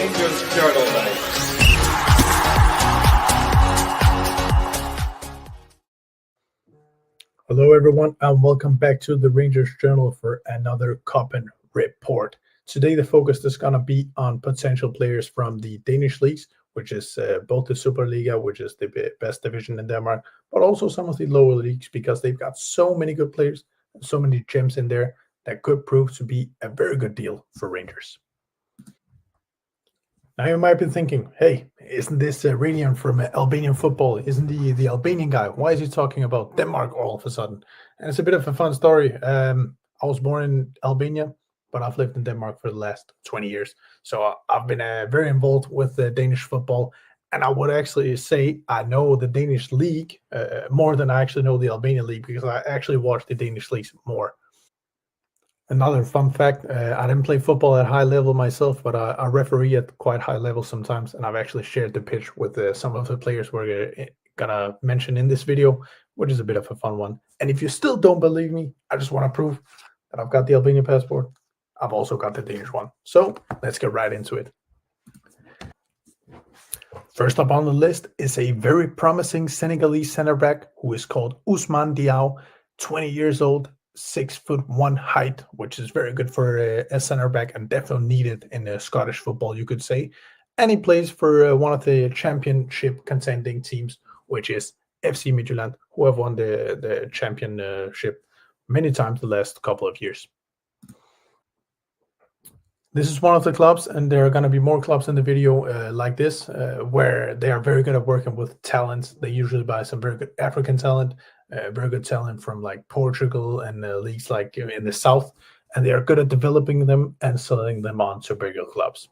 Rangers Journal. Hello, everyone, and welcome back to the Rangers Journal for another Koppen report. Today, the focus is going to be on potential players from the Danish leagues, which is both the Superliga, which is the best division in Denmark, but also some of the lower leagues, because they've got so many good players and so many gems in there that could prove to be a very good deal for Rangers. Now you might be thinking, hey, isn't this Radian from Albanian football? Isn't the Albanian guy? Why is he talking about Denmark all of a sudden? And it's a bit of a fun story. I was born in Albania, but I've lived in Denmark for the last 20 years. So I've been very involved with Danish football. And I would actually say I know the Danish league more than I actually know the Albanian league, because I actually watch the Danish leagues more. Another fun fact, I didn't play football at high level myself, but I referee at quite high level sometimes, and I've actually shared the pitch with some of the players we're gonna mention in this video, which is a bit of a fun one. And if you still don't believe me, I just want to prove that I've got the Albanian passport. I've also got the Danish one. So let's get right into it. First up on the list is a very promising Senegalese center back who is called Ousmane Diaw, 20 years old, 6'1" height, which is very good for a center back and definitely needed in Scottish football, you could say. And he plays for one of the championship contending teams, which is FC Midtjylland, who have won the championship many times the last couple of years. This is one of the clubs, and there are going to be more clubs in the video like this, where they are very good at working with talents. They usually buy some very good African talent, very good talent from like Portugal and leagues like in the south, and they are good at developing them and selling them on to bigger clubs.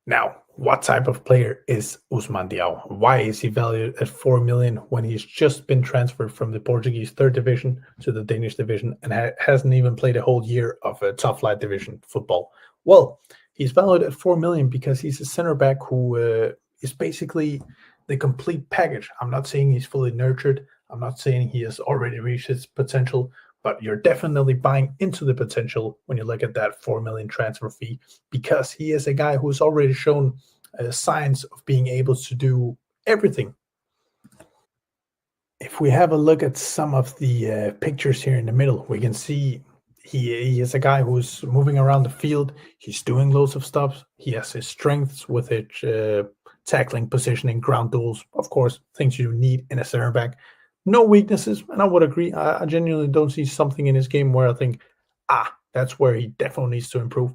Now, what type of player is Ousmane Diaw? Why is he valued at 4 million when he's just been transferred from the Portuguese third division to the Danish division and hasn't even played a whole year of a top flight division football? Well, he's valued at 4 million because he's a center back who is basically the complete package. I'm not saying he's fully nurtured. I'm not saying he has already reached his potential, but you're definitely buying into the potential when you look at that 4 million transfer fee, because he is a guy who's already shown signs of being able to do everything. If we have a look at some of the pictures here in the middle, we can see he is a guy who's moving around the field. He's doing loads of stuff. He has his strengths with it, tackling, positioning, ground duels, of course, things you need in a center back. No weaknesses, and I would agree. I genuinely don't see something in his game where I think, that's where he definitely needs to improve.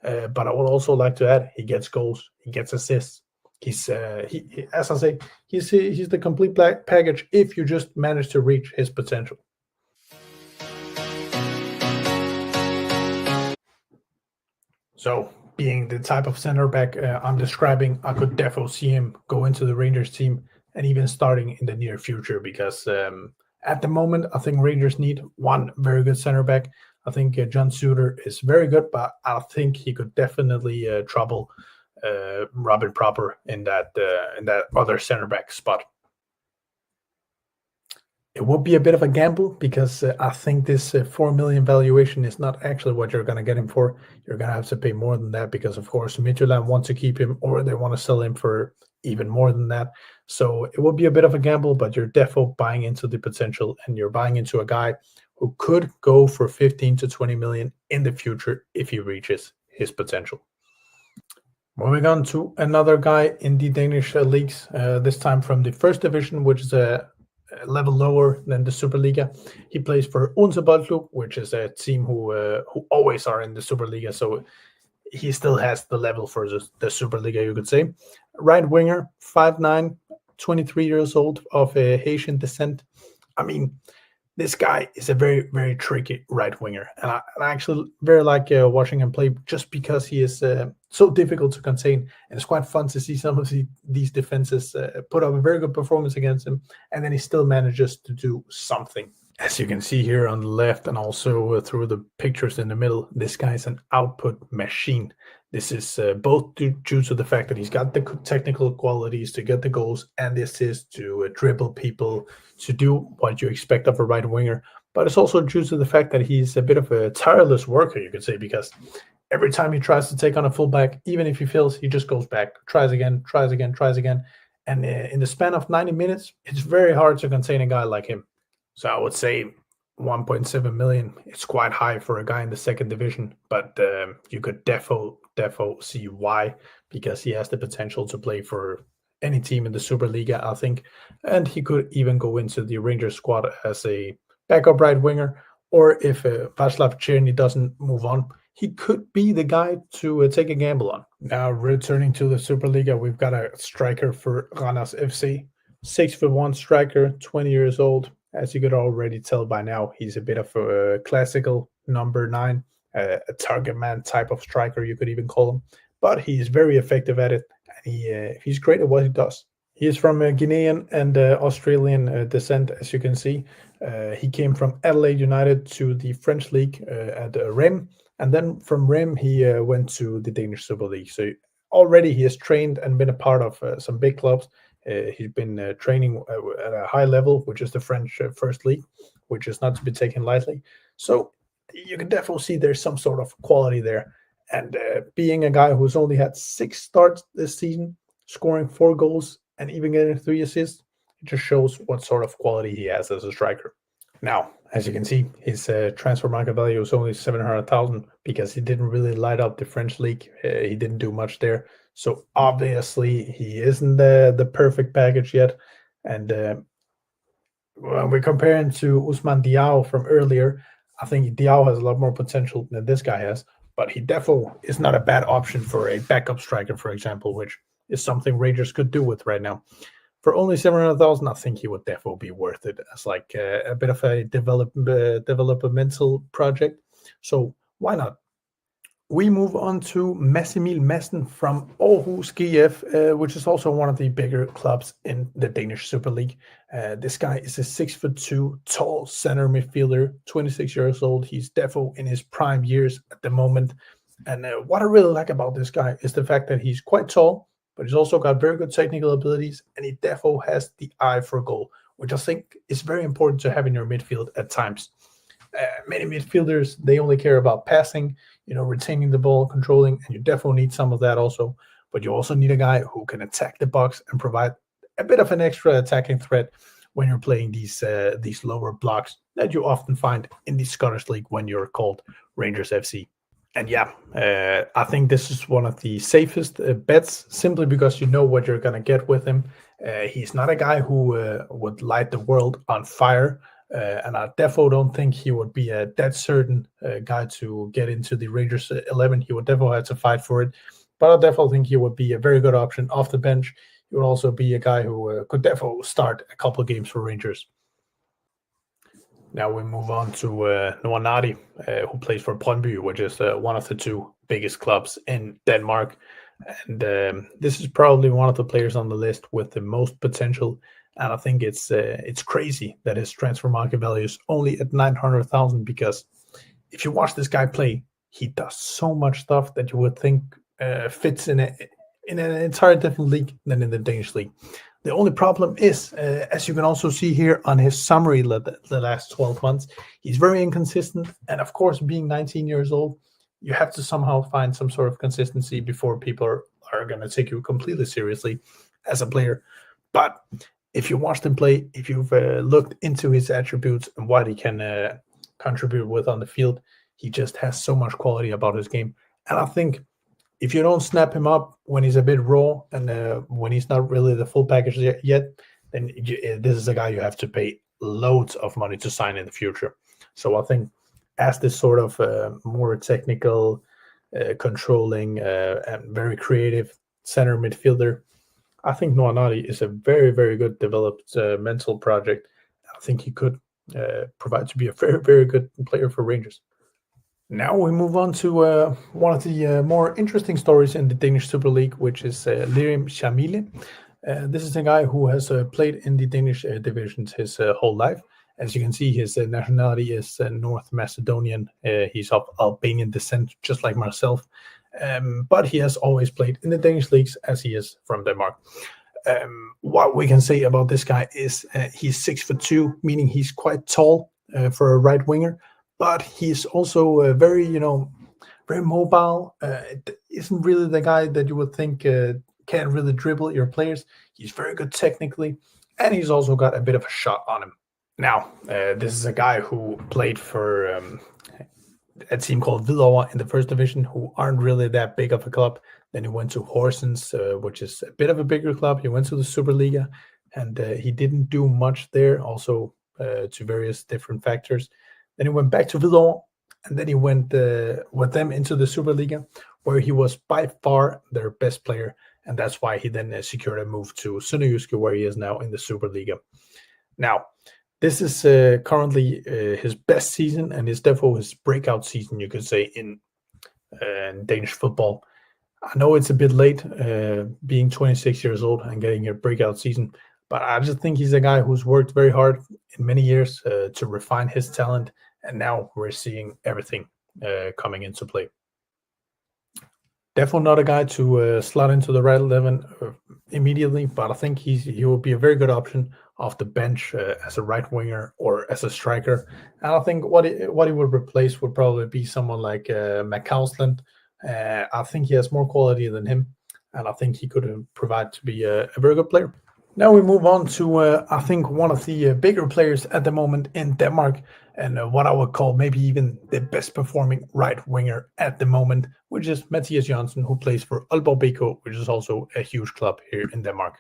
But I would also like to add, he gets goals, he gets assists. He's as I say, he's the complete black package if you just manage to reach his potential. So, being the type of center back I'm describing, I could definitely see him go into the Rangers team and even starting in the near future, because at the moment, I think Rangers need one very good center back. I think John Suter is very good, but I think he could definitely trouble Robin Proper in that other center back spot. It would be a bit of a gamble, because I think this 4 million valuation is not actually what you're going to get him for. You're going to have to pay more than that, because, of course, Midtjylland want to keep him, or they want to sell him for even more than that. So it would be a bit of a gamble, but you're definitely buying into the potential, and you're buying into a guy who could go for 15 to 20 million in the future if he reaches his potential. Moving on to another guy in the Danish leagues, this time from the first division, which is a level lower than the Superliga. He plays for Odense Boldklub, which is a team who always are in the Superliga, so he still has the level for the Superliga, you could say. Right winger, 5'9", 23 years old, of a Haitian descent. I mean, this guy is a very, very tricky right winger, and I actually very like watching him play, just because he is so difficult to contain, and it's quite fun to see some of these defenses put up a very good performance against him, and then he still manages to do something. As you can see here on the left, and also through the pictures in the middle, this guy is an output machine. This is both due to the fact that he's got the technical qualities to get the goals and the assists, to dribble people, to do what you expect of a right winger. But it's also due to the fact that he's a bit of a tireless worker, you could say, because Every time he tries to take on a fullback, even if he fails, he just goes back, tries again, tries again, tries again. And in the span of 90 minutes, it's very hard to contain a guy like him. So I would say 1.7 million. It's quite high for a guy in the second division, but you could defo see why, because he has the potential to play for any team in the Superliga, I think, and he could even go into the Rangers squad as a backup right winger, or if Václav Černý doesn't move on, he could be the guy to take a gamble on. Now, returning to the Superliga, we've got a striker for Randers FC, 6'1" striker, 20 years old. As you could already tell by now, he's a bit of a classical number 9, a target man type of striker, you could even call him. But he's very effective at it, and he's great at what he does. He is from Guinean and Australian descent, as you can see. He came from Adelaide United to the French league at Rennes, and then from Rennes he went to the Danish Super League. So already he has trained and been a part of some big clubs. He's been training at a high level, which is the French First League, which is not to be taken lightly. So you can definitely see there's some sort of quality there. And being a guy who's only had 6 starts this season, scoring 4 goals and even getting 3 assists, it just shows what sort of quality he has as a striker. Now, as you can see, his transfer market value is only 700,000 because he didn't really light up the French league. He didn't do much there. So obviously he isn't the perfect package yet. And when we compare him to Ousmane Diao from earlier, I think Diao has a lot more potential than this guy has. But he definitely is not a bad option for a backup striker, for example, which is something Rangers could do with right now. For only 700,000, I think he would definitely be worth it as like a bit of a developmental project. So why not? We move on to Massimil Madsen from Aarhus GF, which is also one of the bigger clubs in the Danish Super League. This guy is a 6'2", tall center midfielder, 26 years old. He's definitely in his prime years at the moment. And what I really like about this guy is the fact that he's quite tall, but he's also got very good technical abilities, and he definitely has the eye for goal, which I think is very important to have in your midfield at times. Many midfielders, they only care about passing, retaining the ball, controlling, and you definitely need some of that also. But you also need a guy who can attack the box and provide a bit of an extra attacking threat when you're playing these lower blocks that you often find in the Scottish League when you're called Rangers FC. And yeah, I think this is one of the safest bets, simply because you know what you're going to get with him. He's not a guy who would light the world on fire. And I definitely don't think he would be a dead certain guy to get into the Rangers 11. He would definitely have to fight for it. But I definitely think he would be a very good option off the bench. He would also be a guy who could definitely start a couple of games for Rangers. Now we move on to Noah Nardi, who plays for Brøndby, which is one of the 2 biggest clubs in Denmark. And this is probably one of the players on the list with the most potential. And I think it's crazy that his transfer market value is only at 900,000, because if you watch this guy play, he does so much stuff that you would think fits in an entire different league than in the Danish league. The only problem is, as you can also see here on his summary, the last 12 months, he's very inconsistent. And of course, being 19 years old, you have to somehow find some sort of consistency before people are going to take you completely seriously as a player. But if you watched him play, if you've looked into his attributes and what he can contribute with on the field, he just has so much quality about his game. And I think if you don't snap him up when he's a bit raw and when he's not really the full package yet, then this is a guy you have to pay loads of money to sign in the future. So I think as this sort of more technical, controlling, and very creative center midfielder, I think Noah Nardi is a very, very good developed mental project. I think he could provide to be a very, very good player for Rangers. Now we move on to one of the more interesting stories in the Danish Super League, which is Lirim Shamile. This is a guy who has played in the Danish divisions his whole life. As you can see, his nationality is North Macedonian. He's of Albanian descent, just like myself. But he has always played in the Danish leagues, as he is from Denmark. What we can say about this guy is he's 6'2", meaning he's quite tall for a right winger. But he's also very, very mobile. Isn't really the guy that you would think can really dribble your players. He's very good technically, and he's also got a bit of a shot on him. Now, this is a guy who played for a team called Hvidovre in the first division, who aren't really that big of a club. Then he went to Horsens, which is a bit of a bigger club. He went to the Superliga, and he didn't do much there, also to various different factors. Then he went back to Hvidovre, and then he went with them into the Superliga, where he was by far their best player, and that's why he then secured a move to Sønderjyske, where he is now in the Superliga. Now, this is currently his best season, and is therefore his breakout season, you could say, in Danish football. I know it's a bit late, being 26 years old and getting a breakout season, but I just think he's a guy who's worked very hard in many years to refine his talent, and now we're seeing everything coming into play. Definitely not a guy to slot into the right 11 immediately, but I think he will be a very good option off the bench as a right winger or as a striker. And I think what he would replace would probably be someone like McCausland. I think he has more quality than him, and I think he could provide to be a very good player. Now we move on to, I think, one of the bigger players at the moment in Denmark, and what I would call maybe even the best performing right winger at the moment, which is Mathias Jørgensen, who plays for Aalborg BK, which is also a huge club here in Denmark.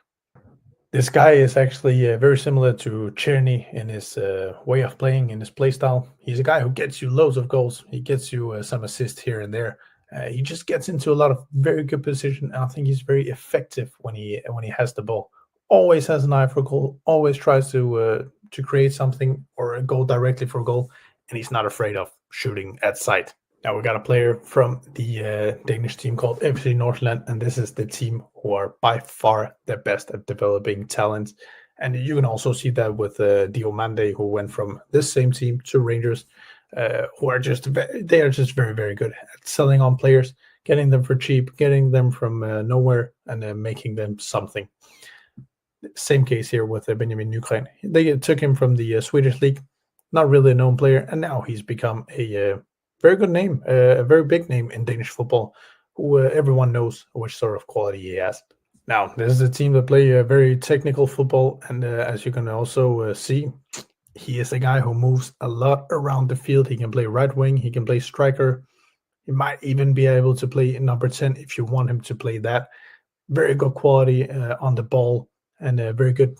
This guy is actually very similar to Czerny in his way of playing, in his play style. He's a guy who gets you loads of goals. He gets you some assists here and there. He just gets into a lot of very good position, and I think he's very effective when he has the ball. Always has an eye for goal, always tries to create something or go directly for a goal, and he's not afraid of shooting at sight. Now we got a player from the Danish team called FC Nordsjælland, and this is the team who are by far the best at developing talent. And you can also see that with Diomande, who went from this same team to Rangers, who are just very, very good at selling on players, getting them for cheap, getting them from nowhere, and making them something. Same case here with Benjamin Nygren. They took him from the Swedish league, not really a known player, and now he's become a very good name, a very big name in Danish football, who everyone knows which sort of quality he has. Now, this is a team that play a very technical football, and as you can also see, he is a guy who moves a lot around the field. He can play right wing, he can play striker, he might even be able to play number 10 if you want him to play that. Very good quality on the ball, and a very good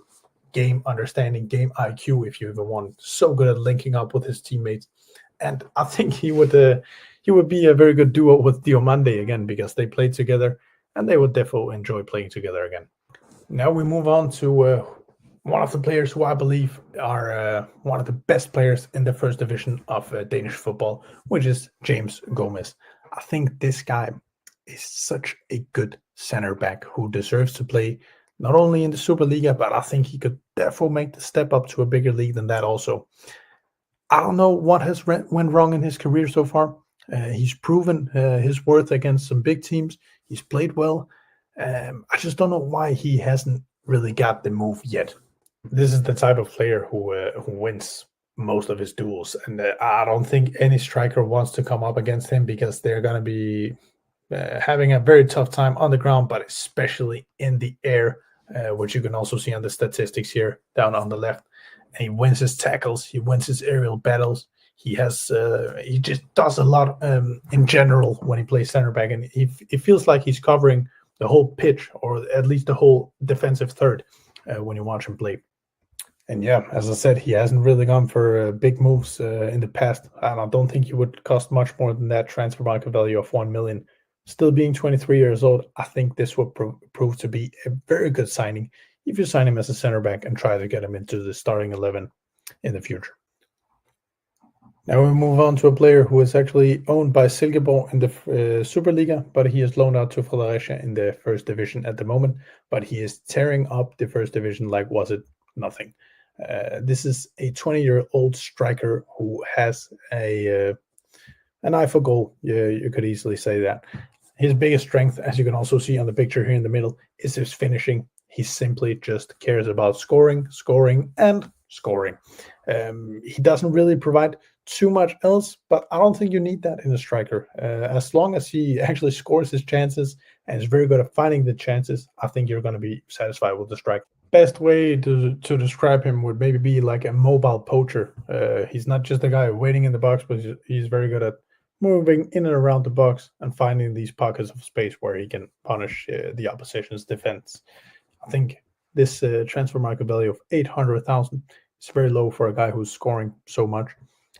game understanding, game IQ, if you ever want. So good at linking up with his teammates. And I think he would be a very good duo with Diomande again, because they played together and they would definitely enjoy playing together again. Now we move on to one of the players who I believe are one of the best players in the first division of Danish football, which is James Gomez. I think this guy is such a good center back who deserves to play not only in the Superliga, but I think he could therefore make the step up to a bigger league than that also. I don't know what has went wrong in his career so far. He's proven his worth against some big teams. He's played well. I just don't know why he hasn't really got the move yet. This is the type of player who wins most of his duels, and I don't think any striker wants to come up against him, because they're going to be having a very tough time on the ground, but especially in the air, which you can also see on the statistics here down on the left. And he wins his tackles, he wins his aerial battles. He just does a lot in general when he plays center back, and it feels like he's covering the whole pitch, or at least the whole defensive third when you watch him play. And yeah, as I said, he hasn't really gone for big moves in the past, and I don't think he would cost much more than that transfer market value of 1 million. Still being 23 years old, I think this would prove to be a very good signing if you sign him as a center back and try to get him into the starting 11 in the future. Now we move on to a player who is actually owned by Silkeborg in the Superliga, but he is loaned out to Fredericia in the first division at the moment. But he is tearing up the first division like was it nothing. This is a 20-year-old striker who has an eye for goal. You could easily say that. His biggest strength, as you can also see on the picture here in the middle, is his finishing. He simply just cares about scoring, and scoring. He doesn't really provide too much else, but I don't think you need that in a striker. As long as he actually scores his chances and is very good at finding the chances, I think you're going to be satisfied with the striker. Best way to describe him would maybe be like a mobile poacher. He's not just a guy waiting in the box, but he's very good at moving in and around the box and finding these pockets of space where he can punish the opposition's defense. I think this transfer market value of 800,000 is very low for a guy who's scoring so much,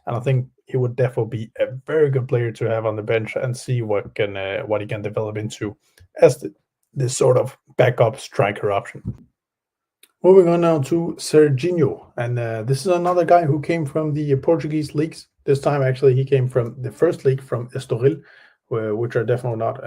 and I think he would definitely be a very good player to have on the bench and see what he can develop into as this sort of backup striker option. Moving on now to Serginho, and this is another guy who came from the Portuguese leagues. This time, actually, he came from the first league from Estoril, which are definitely not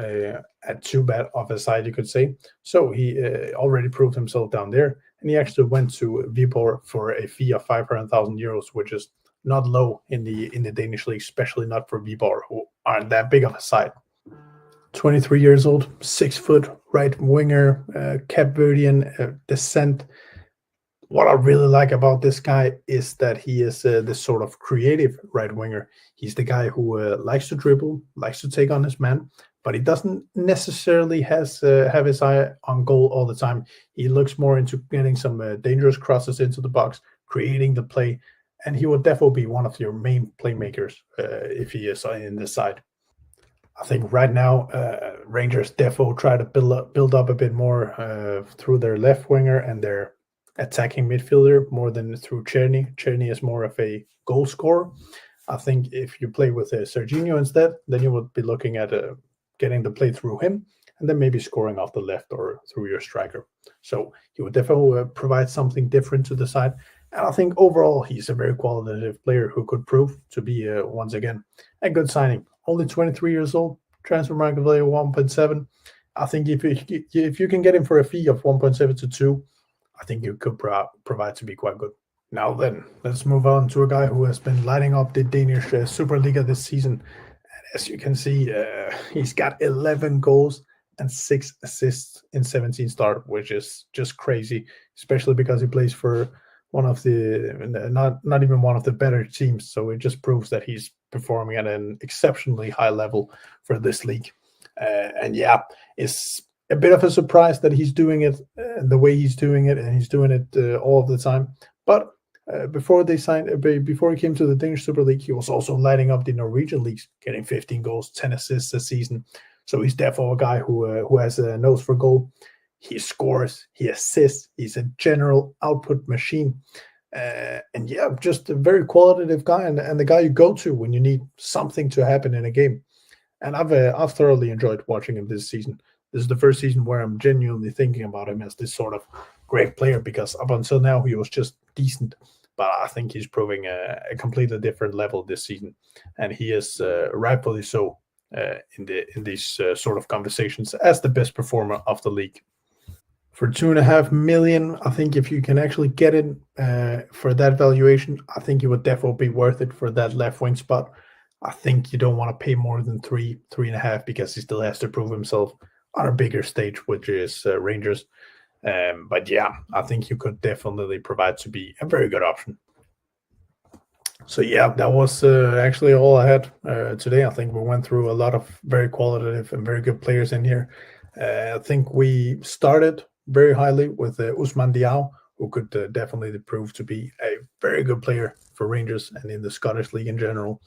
too bad of a side, you could say. So he already proved himself down there, and he actually went to Viborg for a fee of 500,000 euros, which is not low in the Danish league, especially not for Viborg, who aren't that big of a side. 23 years old, 6 foot, right winger, Cape Verdean descent. What I really like about this guy is that he is this sort of creative right winger. He's the guy who likes to dribble, likes to take on his man, but he doesn't necessarily have his eye on goal all the time. He looks more into getting some dangerous crosses into the box, creating the play, and he will definitely be one of your main playmakers if he is in this side. I think right now Rangers definitely try to build up a bit more through their left winger and their attacking midfielder more than through Černý. Černý is more of a goal scorer. I think if you play with Serginho instead, then you would be looking at getting the play through him and then maybe scoring off the left or through your striker. So he would definitely provide something different to the side. And I think overall he's a very qualitative player who could prove to be, once again, a good signing. Only 23 years old, transfer market value 1.7. I think if you can get him for a fee of 1.7 to 2, I think you could provide to be quite good. Now then, let's move on to a guy who has been lighting up the Danish Superliga this season. And as you can see, he's got 11 goals and 6 assists in 17 starts, which is just crazy, especially because he plays for one of the not even one of the better teams. So it just proves that he's performing at an exceptionally high level for this league. And yeah, it's a bit of a surprise that he's doing it the way he's doing it, and he's doing it all of the time. But before he came to the Danish Super League, he was also lighting up the Norwegian leagues, getting 15 goals, 10 assists a season. So he's definitely a guy who has a nose for goal. He scores, he assists, he's a general output machine. And yeah, just a very qualitative guy and the guy you go to when you need something to happen in a game. And I've thoroughly enjoyed watching him this season. This is the first season where I'm genuinely thinking about him as this sort of great player, because up until now he was just decent. But I think he's proving a completely different level this season, and he is rightfully so in these sort of conversations as the best performer of the league. For 2.5 million, I think if you can actually get it for that valuation, I think it would definitely be worth it for that left wing spot. I think you don't want to pay more than 3.5, because he still has to prove himself on a bigger stage, which is Rangers. But yeah, I think you could definitely provide to be a very good option. So yeah, that was actually all I had today. I think we went through a lot of very qualitative and very good players in here. I think we started very highly with Ousmane Diaw, who could definitely prove to be a very good player for Rangers and in the Scottish League in general.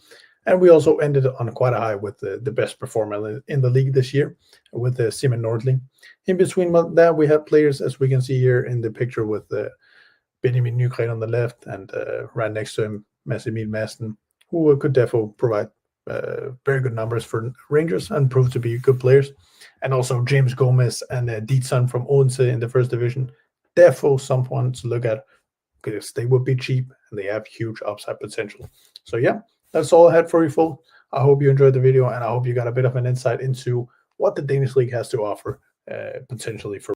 And we also ended on quite a high with the best performer in the league this year, with Simon Nordling. In between that, we have players, as we can see here in the picture, with Benjamin Nygren on the left, and right next to him, Massimil Madsen, who could definitely provide very good numbers for Rangers and prove to be good players. And also James Gomez and Dietzson from Odense in the first division. Definitely someone to look at, because they would be cheap and they have huge upside potential. So yeah, that's all I had for you folks. I hope you enjoyed the video, and I hope you got a bit of an insight into what the Danish League has to offer potentially for